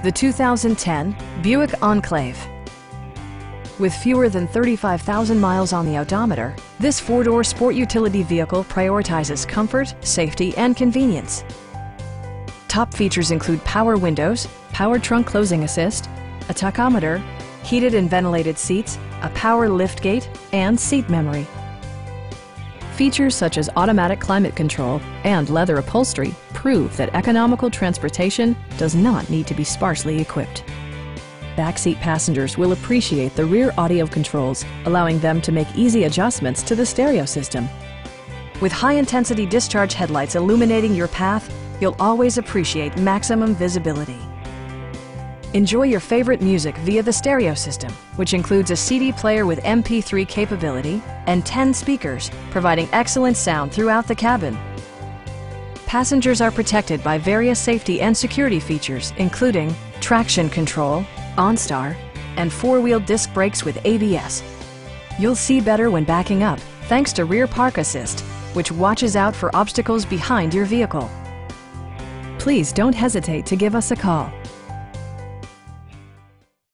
The 2010 Buick Enclave. With fewer than 35,000 miles on the odometer, this four-door sport utility vehicle prioritizes comfort, safety, and convenience. Top features include power windows, power trunk closing assist, a tachometer, heated and ventilated seats, a power liftgate, and seat memory. Features such as automatic climate control and leather upholstery prove that economical transportation does not need to be sparsely equipped. Backseat passengers will appreciate the rear audio controls, allowing them to make easy adjustments to the stereo system. With high-intensity discharge headlights illuminating your path, you'll always appreciate maximum visibility. Enjoy your favorite music via the stereo system, which includes a CD player with MP3 capability and 10 speakers, providing excellent sound throughout the cabin. Passengers are protected by various safety and security features, including traction control, OnStar, and four-wheel disc brakes with ABS. You'll see better when backing up thanks to Rear Park Assist, which watches out for obstacles behind your vehicle. Please don't hesitate to give us a call.